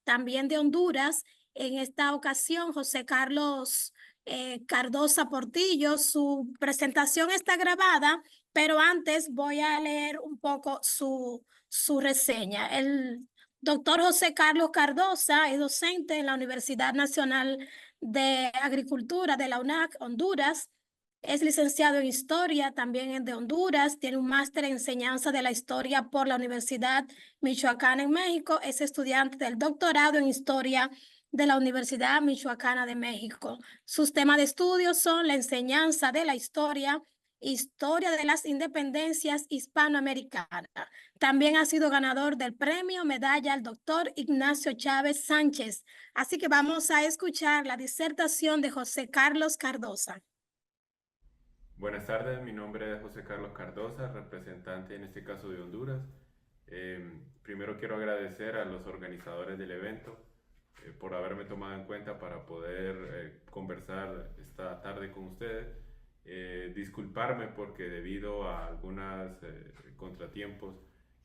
también de Honduras. En esta ocasión, José Carlos Cardosa Portillo. Su presentación está grabada, pero antes voy a leer un poco su reseña. El doctor José Carlos Cardosa es docente en la Universidad Nacional de Agricultura de la UNAC, Honduras. Es licenciado en Historia, también es de Honduras. Tiene un máster en Enseñanza de la Historia por la Universidad Michoacana en México. Es estudiante del doctorado en Historia de la Universidad Michoacana de México. Sus temas de estudio son la enseñanza de la historia, historia de las independencias hispanoamericanas. También ha sido ganador del premio Medalla al doctor Ignacio Chávez Sánchez. Así que vamos a escuchar la disertación de José Carlos Cardosa. Buenas tardes, mi nombre es José Carlos Cardosa, representante en este caso de Honduras. Primero quiero agradecer a los organizadores del evento por haberme tomado en cuenta para poder conversar esta tarde con ustedes. Disculparme porque debido a algunos contratiempos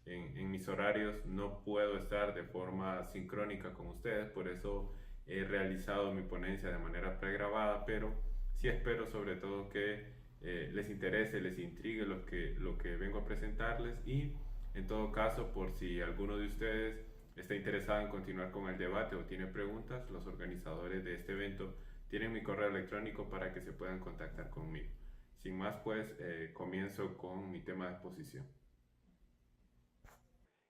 en mis horarios no puedo estar de forma sincrónica con ustedes, por eso he realizado mi ponencia de manera pregrabada, pero sí espero sobre todo que les interese, les intrigue lo que vengo a presentarles y en todo caso, por si alguno de ustedes está interesado en continuar con el debate o tiene preguntas, los organizadores de este evento tienen mi correo electrónico para que se puedan contactar conmigo. Sin más, pues comienzo con mi tema de exposición.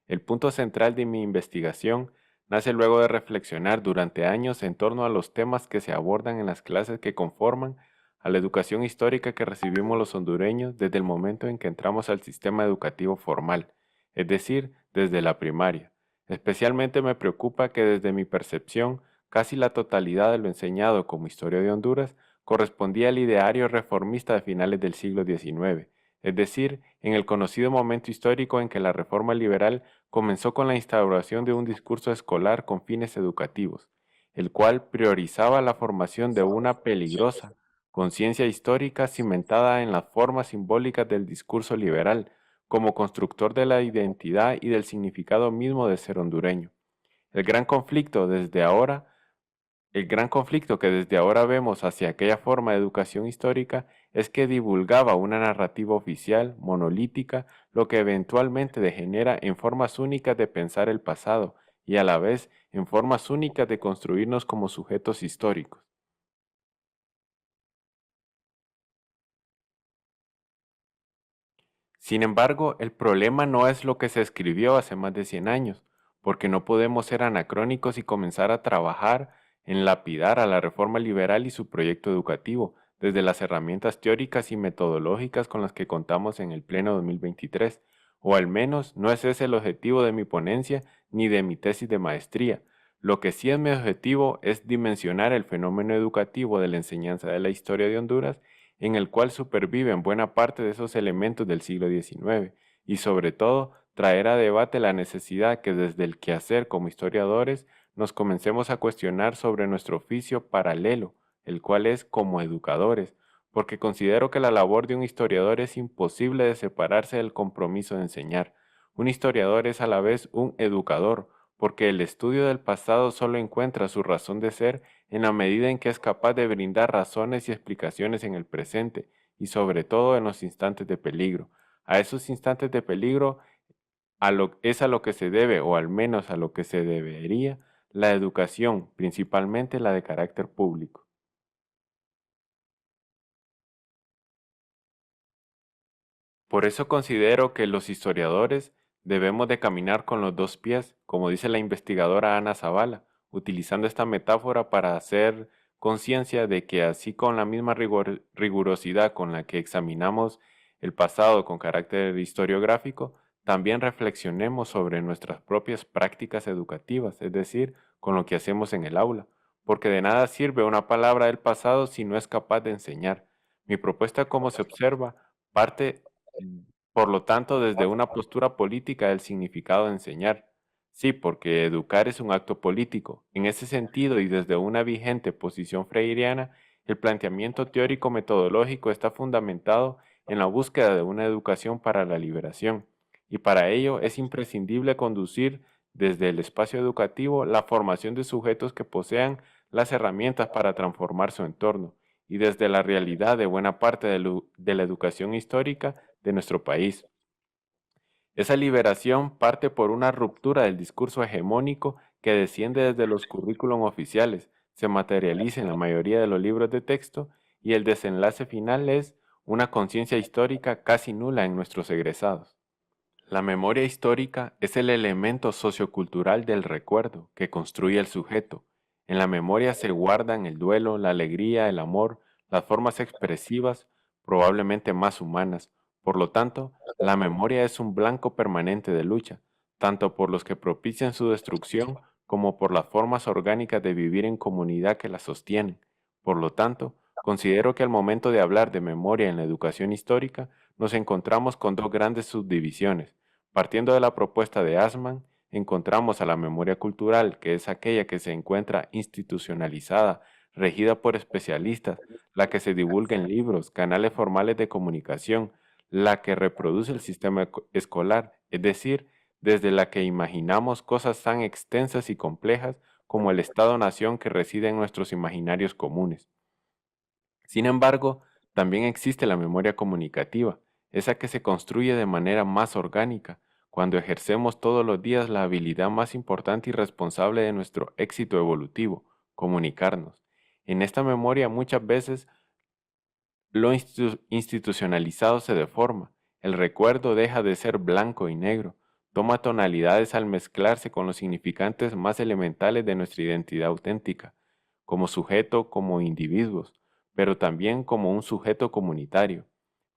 El punto central de mi investigación nace luego de reflexionar durante años en torno a los temas que se abordan en las clases que conforman a la educación histórica que recibimos los hondureños desde el momento en que entramos al sistema educativo formal, es decir, desde la primaria. Especialmente me preocupa que desde mi percepción, casi la totalidad de lo enseñado como historia de Honduras correspondía al ideario reformista de finales del siglo XIX, es decir, en el conocido momento histórico en que la reforma liberal comenzó con la instauración de un discurso escolar con fines educativos, el cual priorizaba la formación de una peligrosa conciencia histórica cimentada en las formas simbólicas del discurso liberal, como constructor de la identidad y del significado mismo de ser hondureño. El gran conflicto desde ahora el gran conflicto que desde ahora vemos hacia aquella forma de educación histórica es que divulgaba una narrativa oficial, monolítica, lo que eventualmente degenera en formas únicas de pensar el pasado y a la vez en formas únicas de construirnos como sujetos históricos. Sin embargo, el problema no es lo que se escribió hace más de 100 años, porque no podemos ser anacrónicos y comenzar a trabajar en lapidar a la reforma liberal y su proyecto educativo, desde las herramientas teóricas y metodológicas con las que contamos en el Pleno 2023, o al menos no es ese el objetivo de mi ponencia ni de mi tesis de maestría. Lo que sí es mi objetivo es dimensionar el fenómeno educativo de la enseñanza de la historia de Honduras en el cual superviven buena parte de esos elementos del siglo XIX y sobre todo traer a debate la necesidad que desde el quehacer como historiadores nos comencemos a cuestionar sobre nuestro oficio paralelo, el cual es como educadores, porque considero que la labor de un historiador es imposible de separarse del compromiso de enseñar. Un historiador es a la vez un educador, porque el estudio del pasado solo encuentra su razón de ser en la medida en que es capaz de brindar razones y explicaciones en el presente y sobre todo en los instantes de peligro. A esos instantes de peligro es a lo que se debe, o al menos a lo que se debería, la educación, principalmente la de carácter público. Por eso considero que los historiadores debemos de caminar con los dos pies, como dice la investigadora Ana Zavala, utilizando esta metáfora para hacer conciencia de que así con la misma rigurosidad con la que examinamos el pasado con carácter historiográfico, también reflexionemos sobre nuestras propias prácticas educativas, es decir, con lo que hacemos en el aula, porque de nada sirve una palabra del pasado si no es capaz de enseñar. Mi propuesta, como se observa, parte por lo tanto, desde una postura política del significado de enseñar. Sí, porque educar es un acto político. En ese sentido, y desde una vigente posición freiriana, el planteamiento teórico metodológico está fundamentado en la búsqueda de una educación para la liberación, y para ello es imprescindible conducir desde el espacio educativo la formación de sujetos que posean las herramientas para transformar su entorno y desde la realidad de buena parte de la educación histórica de nuestro país. Esa liberación parte por una ruptura del discurso hegemónico que desciende desde los currículum oficiales, se materializa en la mayoría de los libros de texto y el desenlace final es una conciencia histórica casi nula en nuestros egresados. La memoria histórica es el elemento sociocultural del recuerdo que construye el sujeto. En la memoria se guardan el duelo, la alegría, el amor, las formas expresivas, probablemente más humanas. Por lo tanto, la memoria es un blanco permanente de lucha, tanto por los que propician su destrucción como por las formas orgánicas de vivir en comunidad que la sostienen. Por lo tanto, considero que al momento de hablar de memoria en la educación histórica, nos encontramos con dos grandes subdivisiones. Partiendo de la propuesta de Asman, encontramos a la memoria cultural, que es aquella que se encuentra institucionalizada, regida por especialistas, la que se divulga en libros, canales formales de comunicación, la que reproduce el sistema escolar, es decir, desde la que imaginamos cosas tan extensas y complejas como el Estado-nación que reside en nuestros imaginarios comunes. Sin embargo, también existe la memoria comunicativa, esa que se construye de manera más orgánica, cuando ejercemos todos los días la habilidad más importante y responsable de nuestro éxito evolutivo, comunicarnos. En esta memoria muchas veces lo institucionalizado se deforma, el recuerdo deja de ser blanco y negro, toma tonalidades al mezclarse con los significantes más elementales de nuestra identidad auténtica, como sujeto, como individuos, pero también como un sujeto comunitario.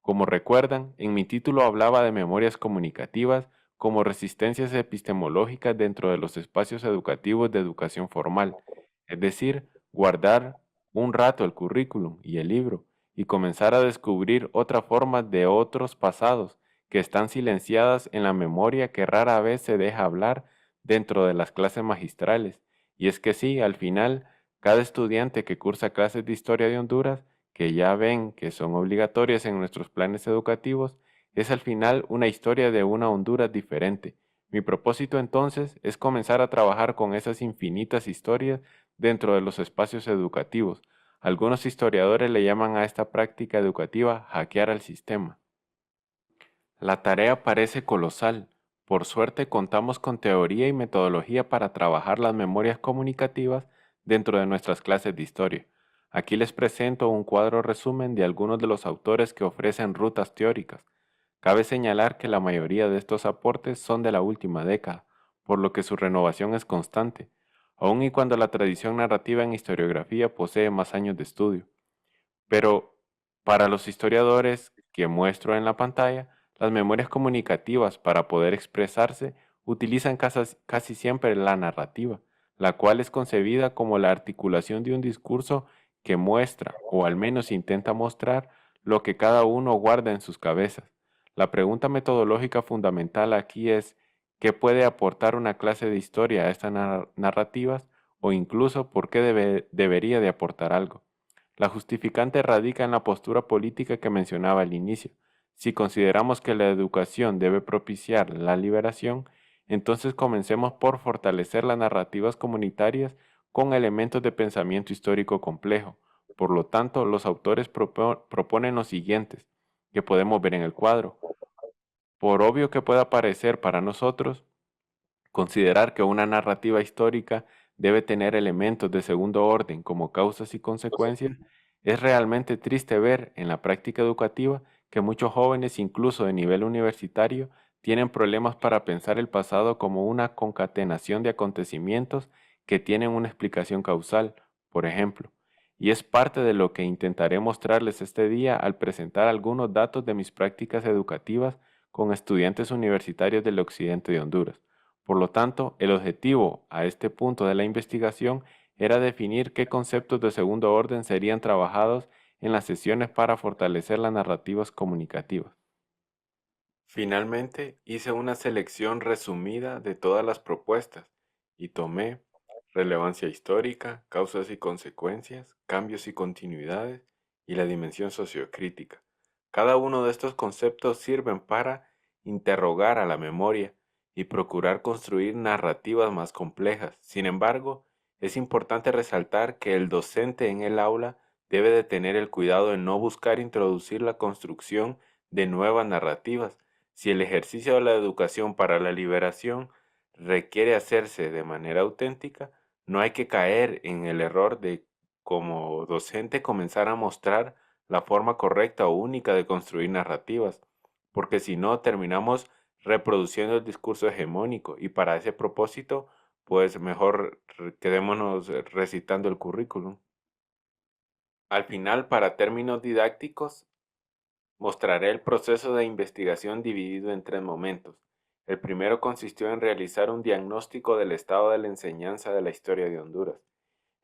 Como recuerdan, en mi título hablaba de memorias comunicativas como resistencias epistemológicas dentro de los espacios educativos de educación formal, es decir, guardar un rato el currículum y el libro y comenzar a descubrir otras formas de otros pasados que están silenciadas en la memoria que rara vez se deja hablar dentro de las clases magistrales. Y es que sí, al final, cada estudiante que cursa clases de historia de Honduras, que ya ven que son obligatorias en nuestros planes educativos, es al final una historia de una Honduras diferente. Mi propósito entonces es comenzar a trabajar con esas infinitas historias dentro de los espacios educativos. Algunos historiadores le llaman a esta práctica educativa hackear al sistema. La tarea parece colosal. Por suerte contamos con teoría y metodología para trabajar las memorias comunicativas dentro de nuestras clases de historia. Aquí les presento un cuadro resumen de algunos de los autores que ofrecen rutas teóricas. Cabe señalar que la mayoría de estos aportes son de la última década, por lo que su renovación es constante, aun y cuando la tradición narrativa en historiografía posee más años de estudio. Pero para los historiadores que muestro en la pantalla, las memorias comunicativas para poder expresarse utilizan casi siempre la narrativa, la cual es concebida como la articulación de un discurso que muestra, o al menos intenta mostrar, lo que cada uno guarda en sus cabezas. La pregunta metodológica fundamental aquí es, ¿qué puede aportar una clase de historia a estas narrativas? O incluso, ¿por qué debería de aportar algo? La justificante radica en la postura política que mencionaba al inicio. Si consideramos que la educación debe propiciar la liberación, entonces comencemos por fortalecer las narrativas comunitarias con elementos de pensamiento histórico complejo. Por lo tanto, los autores proponen los siguientes, que podemos ver en el cuadro. Por obvio que pueda parecer para nosotros, considerar que una narrativa histórica debe tener elementos de segundo orden como causas y consecuencias, es realmente triste ver en la práctica educativa que muchos jóvenes, incluso de nivel universitario, tienen problemas para pensar el pasado como una concatenación de acontecimientos que tienen una explicación causal, por ejemplo. Y es parte de lo que intentaré mostrarles este día al presentar algunos datos de mis prácticas educativas con estudiantes universitarios del occidente de Honduras. Por lo tanto, el objetivo a este punto de la investigación era definir qué conceptos de segundo orden serían trabajados en las sesiones para fortalecer las narrativas comunicativas. Finalmente, hice una selección resumida de todas las propuestas y tomé relevancia histórica, causas y consecuencias, cambios y continuidades y la dimensión sociocrítica. Cada uno de estos conceptos sirven para interrogar a la memoria y procurar construir narrativas más complejas. Sin embargo, es importante resaltar que el docente en el aula debe de tener el cuidado de no buscar introducir la construcción de nuevas narrativas. Si el ejercicio de la educación para la liberación requiere hacerse de manera auténtica, no hay que caer en el error de, como docente, comenzar a mostrar la forma correcta o única de construir narrativas, porque si no terminamos reproduciendo el discurso hegemónico y para ese propósito, pues mejor quedémonos recitando el currículum. Al final, para términos didácticos, mostraré el proceso de investigación dividido en tres momentos. El primero consistió en realizar un diagnóstico del estado de la enseñanza de la historia de Honduras,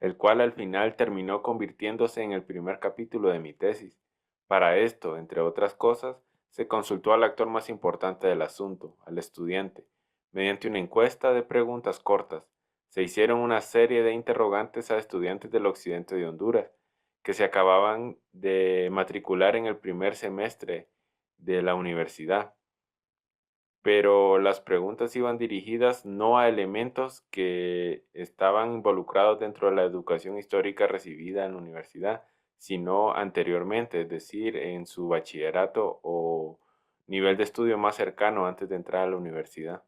el cual al final terminó convirtiéndose en el primer capítulo de mi tesis. Para esto, entre otras cosas, se consultó al actor más importante del asunto, al estudiante, mediante una encuesta de preguntas cortas. Se hicieron una serie de interrogantes a estudiantes del occidente de Honduras, que se acababan de matricular en el primer semestre de la universidad, pero las preguntas iban dirigidas no a elementos que estaban involucrados dentro de la educación histórica recibida en la universidad, sino anteriormente, es decir, en su bachillerato o nivel de estudio más cercano antes de entrar a la universidad.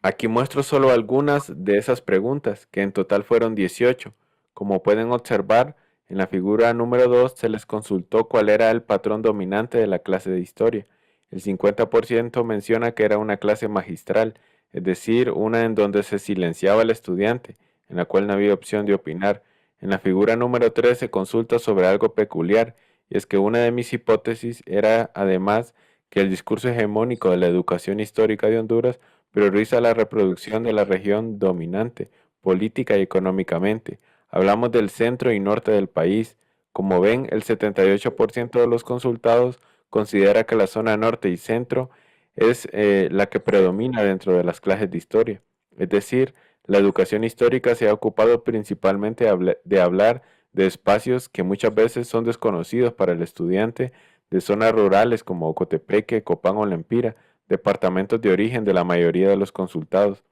Aquí muestro solo algunas de esas preguntas, que en total fueron 18. Como pueden observar, en la figura número 2 se les consultó cuál era el patrón dominante de la clase de historia. El 50% menciona que era una clase magistral, es decir, una en donde se silenciaba al estudiante, en la cual no había opción de opinar. En la figura número 3 se consulta sobre algo peculiar, y es que una de mis hipótesis era, además, que el discurso hegemónico de la educación histórica de Honduras prioriza la reproducción de la región dominante, política y económicamente. Hablamos del centro y norte del país. Como ven, el 78% de los consultados considera que la zona norte y centro es la que predomina dentro de las clases de historia. Es decir, la educación histórica se ha ocupado principalmente de hablar de espacios que muchas veces son desconocidos para el estudiante de zonas rurales como Ocotepeque, Copán o Lempira, departamentos de origen de la mayoría de los consultados.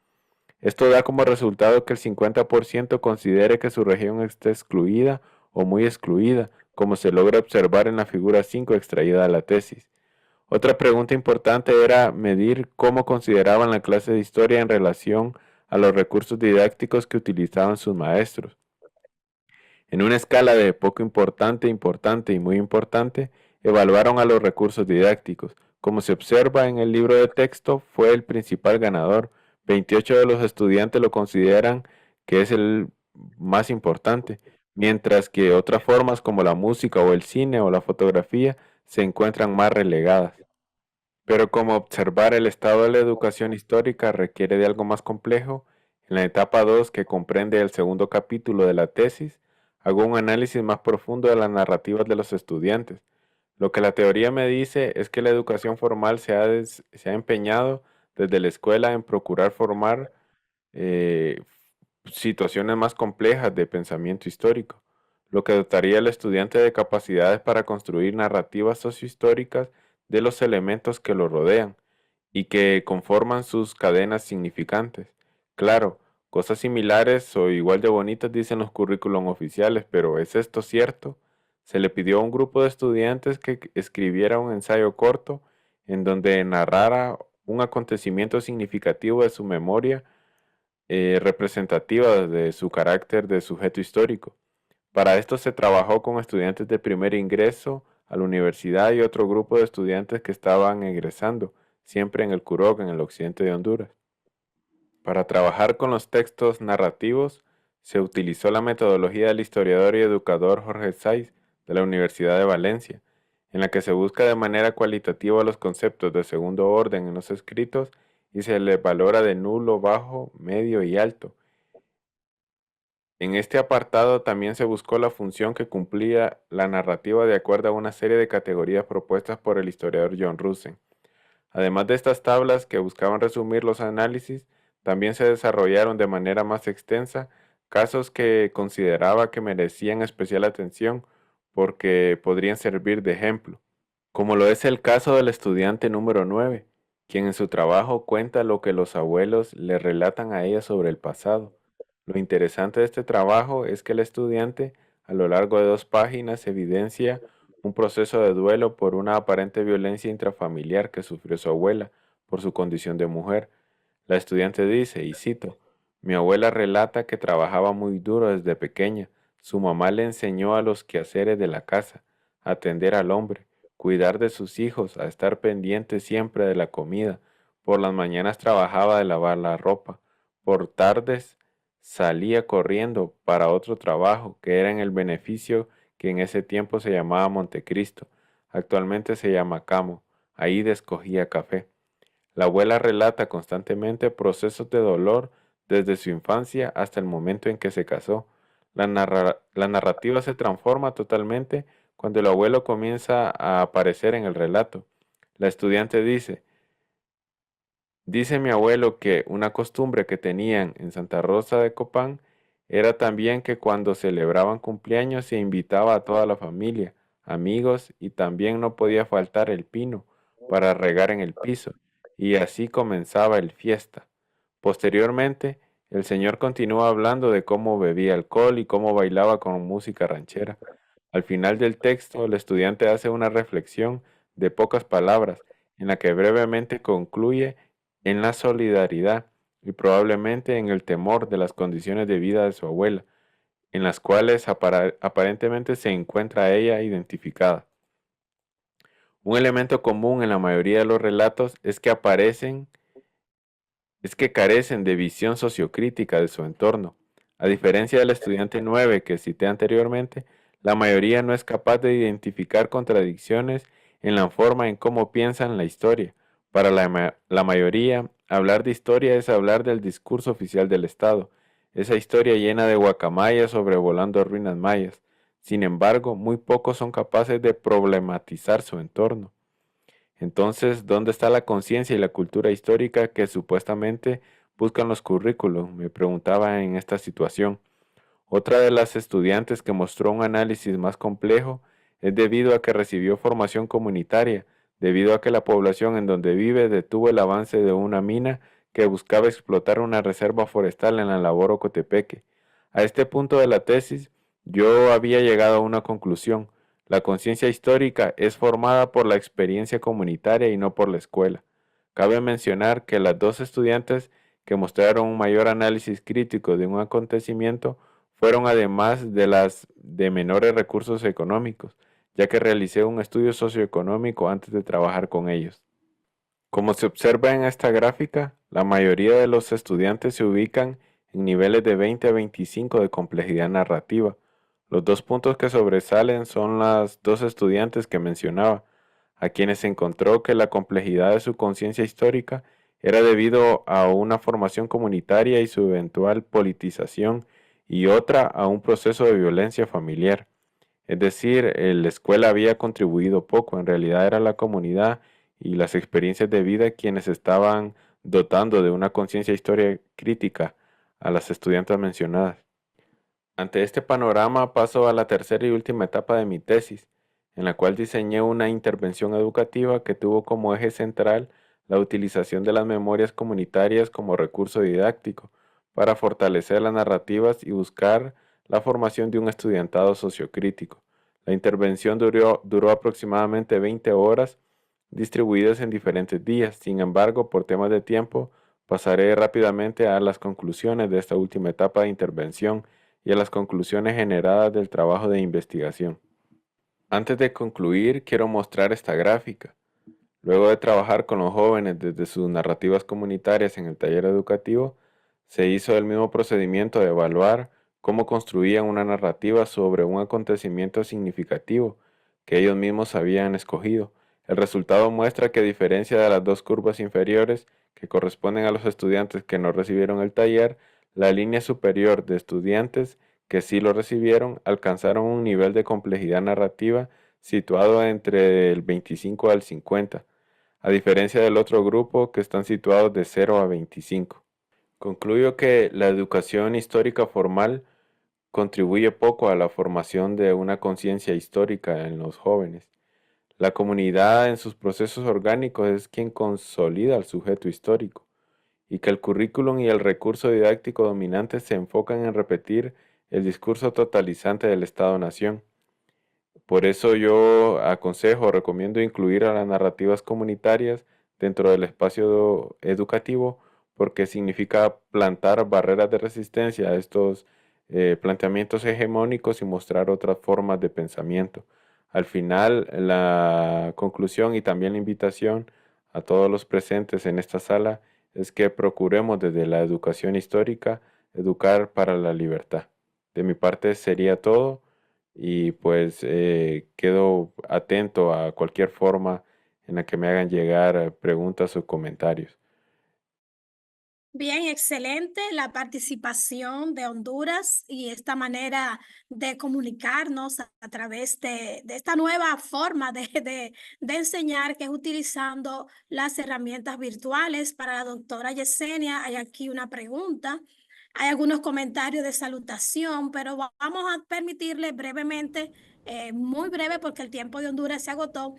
Esto da como resultado que el 50% considere que su región está excluida o muy excluida, como se logra observar en la figura 5 extraída de la tesis. Otra pregunta importante era medir cómo consideraban la clase de historia en relación a los recursos didácticos que utilizaban sus maestros. En una escala de poco importante, importante y muy importante, evaluaron a los recursos didácticos. Como se observa en el libro de texto, fue el principal ganador. 28 de los estudiantes lo consideran que es el más importante, mientras que otras formas como la música o el cine o la fotografía se encuentran más relegadas. Pero como observar el estado de la educación histórica requiere de algo más complejo, en la etapa 2, que comprende el segundo capítulo de la tesis, hago un análisis más profundo de las narrativas de los estudiantes. Lo que la teoría me dice es que la educación formal se ha empeñado desde la escuela en procurar formar eh, situaciones más complejas de pensamiento histórico, lo que dotaría al estudiante de capacidades para construir narrativas sociohistóricas de los elementos que lo rodean y que conforman sus cadenas significantes. Claro, cosas similares o igual de bonitas dicen los currículum oficiales, pero ¿es esto cierto? Se le pidió a un grupo de estudiantes que escribiera un ensayo corto en donde narrara un acontecimiento significativo de su memoria representativa de su carácter de sujeto histórico. Para esto se trabajó con estudiantes de primer ingreso a la universidad y otro grupo de estudiantes que estaban egresando, siempre en el CUROC, en el occidente de Honduras. Para trabajar con los textos narrativos, se utilizó la metodología del historiador y educador Jorge Saiz de la Universidad de Valencia, en la que se busca de manera cualitativa los conceptos de segundo orden en los escritos y se les valora de nulo, bajo, medio y alto. En este apartado también se buscó la función que cumplía la narrativa de acuerdo a una serie de categorías propuestas por el historiador John Russen. Además de estas tablas que buscaban resumir los análisis, también se desarrollaron de manera más extensa casos que consideraba que merecían especial atención porque podrían servir de ejemplo, como lo es el caso del estudiante número 9, quien en su trabajo cuenta lo que los abuelos le relatan a ella sobre el pasado. Lo interesante de este trabajo es que el estudiante, a lo largo de 2 páginas, evidencia un proceso de duelo por una aparente violencia intrafamiliar que sufrió su abuela por su condición de mujer. La estudiante dice, y cito, mi abuela relata que trabajaba muy duro desde pequeña. Su mamá le enseñó a los quehaceres de la casa, a atender al hombre, cuidar de sus hijos, a estar pendiente siempre de la comida. Por las mañanas trabajaba de lavar la ropa. Por tardes salía corriendo para otro trabajo que era en el beneficio que en ese tiempo se llamaba Montecristo. Actualmente se llama Camo. Ahí descogía café. La abuela relata constantemente procesos de dolor desde su infancia hasta el momento en que se casó. La narrativa se transforma totalmente cuando el abuelo comienza a aparecer en el relato. La estudiante dice mi abuelo que una costumbre que tenían en Santa Rosa de Copán era también que cuando celebraban cumpleaños se invitaba a toda la familia, amigos y también no podía faltar el pino para regar en el piso, y así comenzaba el fiesta. Posteriormente, el señor continúa hablando de cómo bebía alcohol y cómo bailaba con música ranchera. Al final del texto, el estudiante hace una reflexión de pocas palabras, en la que brevemente concluye en la solidaridad y probablemente en el temor de las condiciones de vida de su abuela, en las cuales aparentemente se encuentra ella identificada. Un elemento común en la mayoría de los relatos es que carecen de visión sociocrítica de su entorno. A diferencia del estudiante 9 que cité anteriormente, la mayoría no es capaz de identificar contradicciones en la forma en cómo piensan la historia. Para la mayoría, hablar de historia es hablar del discurso oficial del Estado, esa historia llena de guacamayas sobrevolando ruinas mayas. Sin embargo, muy pocos son capaces de problematizar su entorno. Entonces, ¿dónde está la conciencia y la cultura histórica que supuestamente buscan los currículos? Me preguntaba en esta situación. Otra de las estudiantes que mostró un análisis más complejo es debido a que recibió formación comunitaria, debido a que la población en donde vive detuvo el avance de una mina que buscaba explotar una reserva forestal en la labor Ocotepeque. A este punto de la tesis, yo había llegado a una conclusión. La conciencia histórica es formada por la experiencia comunitaria y no por la escuela. Cabe mencionar que las dos estudiantes que mostraron un mayor análisis crítico de un acontecimiento fueron además de las de menores recursos económicos, ya que realicé un estudio socioeconómico antes de trabajar con ellos. Como se observa en esta gráfica, la mayoría de los estudiantes se ubican en niveles de 20 a 25 de complejidad narrativa. Los 2 puntos que sobresalen son las dos estudiantes que mencionaba, a quienes encontró que la complejidad de su conciencia histórica era debido a una formación comunitaria y su eventual politización, y otra a un proceso de violencia familiar. Es decir, la escuela había contribuido poco, en realidad era la comunidad y las experiencias de vida quienes estaban dotando de una conciencia histórica crítica a las estudiantes mencionadas. Ante este panorama paso a la tercera y última etapa de mi tesis, en la cual diseñé una intervención educativa que tuvo como eje central la utilización de las memorias comunitarias como recurso didáctico para fortalecer las narrativas y buscar la formación de un estudiantado sociocrítico. La intervención duró aproximadamente 20 horas distribuidas en diferentes días. Sin embargo, por temas de tiempo, pasaré rápidamente a las conclusiones de esta última etapa de intervención y a las conclusiones generadas del trabajo de investigación. Antes de concluir, quiero mostrar esta gráfica. Luego de trabajar con los jóvenes desde sus narrativas comunitarias en el taller educativo, se hizo el mismo procedimiento de evaluar cómo construían una narrativa sobre un acontecimiento significativo que ellos mismos habían escogido. El resultado muestra que a diferencia de las dos curvas inferiores que corresponden a los estudiantes que no recibieron el taller, la línea superior de estudiantes que sí lo recibieron alcanzaron un nivel de complejidad narrativa situado entre el 25 al 50, a diferencia del otro grupo que están situados de 0 a 25. Concluyo que la educación histórica formal contribuye poco a la formación de una conciencia histórica en los jóvenes. La comunidad en sus procesos orgánicos es quien consolida al sujeto histórico y que el currículum y el recurso didáctico dominante se enfocan en repetir el discurso totalizante del Estado-Nación. Por eso yo aconsejo, recomiendo incluir a las narrativas comunitarias dentro del espacio educativo porque significa plantar barreras de resistencia a estos planteamientos hegemónicos y mostrar otras formas de pensamiento. Al final, la conclusión y también la invitación a todos los presentes en esta sala es que procuremos desde la educación histórica educar para la libertad. De mi parte sería todo y pues quedo atento a cualquier forma en la que me hagan llegar preguntas o comentarios. Bien, excelente la participación de Honduras y esta manera de comunicarnos a través de esta nueva forma de enseñar, que es utilizando las herramientas virtuales. Para la doctora Yesenia, hay aquí una pregunta. Hay algunos comentarios de salutación, pero vamos a permitirle brevemente, muy breve porque el tiempo de Honduras se agotó.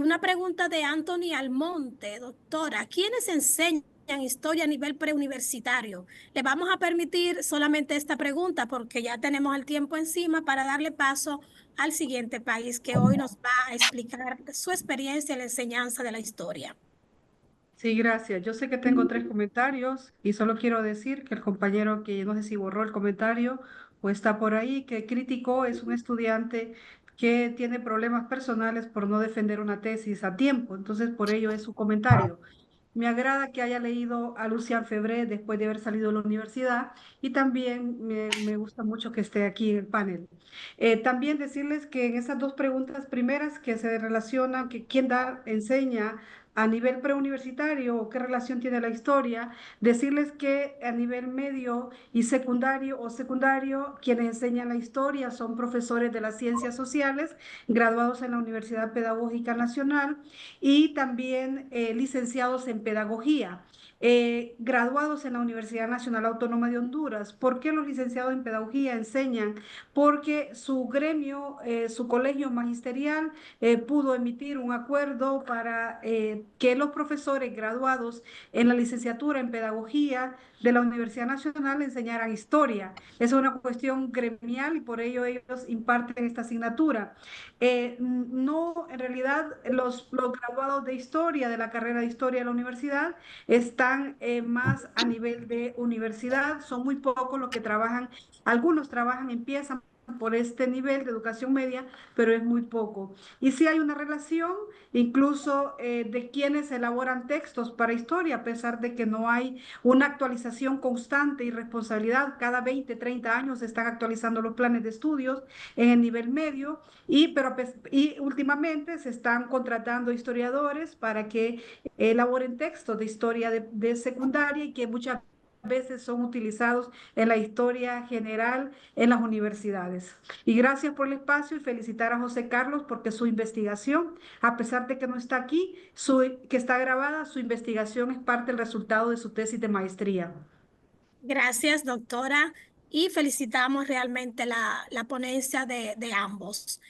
Una pregunta de Anthony Almonte, doctora. ¿Quiénes enseñan historia a nivel preuniversitario? Le vamos a permitir solamente esta pregunta porque ya tenemos el tiempo encima para darle paso al siguiente país que hoy nos va a explicar su experiencia en la enseñanza de la historia. Sí, gracias. Yo sé que tengo tres comentarios y solo quiero decir que el compañero que no sé si borró el comentario o está por ahí, que criticó, es un estudiante que tiene problemas personales por no defender una tesis a tiempo. Entonces, por ello es su comentario. Me agrada que haya leído a Lucian Febré después de haber salido de la universidad y también me gusta mucho que esté aquí en el panel. También decirles que en esas dos preguntas primeras que se relacionan, que quién da, enseña a nivel preuniversitario o qué relación tiene la historia, decirles que a nivel medio y secundario o secundario, quienes enseñan la historia son profesores de las ciencias sociales, graduados en la Universidad Pedagógica Nacional y también licenciados en pedagogía. Graduados en la Universidad Nacional Autónoma de Honduras. ¿Por qué los licenciados en pedagogía enseñan? Porque su gremio, su colegio magisterial pudo emitir un acuerdo para que los profesores graduados en la licenciatura en pedagogía de la Universidad Nacional enseñaran historia. Es una cuestión gremial y por ello ellos imparten esta asignatura. No, en realidad los graduados de historia, de la carrera de historia de la universidad, están más a nivel de universidad, son muy pocos los que trabajan, algunos trabajan, empiezan por este nivel de educación media, pero es muy poco. Y sí hay una relación incluso de quienes elaboran textos para historia, a pesar de que no hay una actualización constante y responsabilidad. Cada 20, 30 años se están actualizando los planes de estudios en el nivel medio y últimamente se están contratando historiadores para que elaboren textos de historia de secundaria y que muchas veces son utilizados en la historia general en las universidades. Y gracias por el espacio y felicitar a José Carlos porque su investigación, a pesar de que no está aquí, que está grabada, su investigación es parte del resultado de su tesis de maestría. Gracias, doctora, y felicitamos realmente la ponencia de ambos.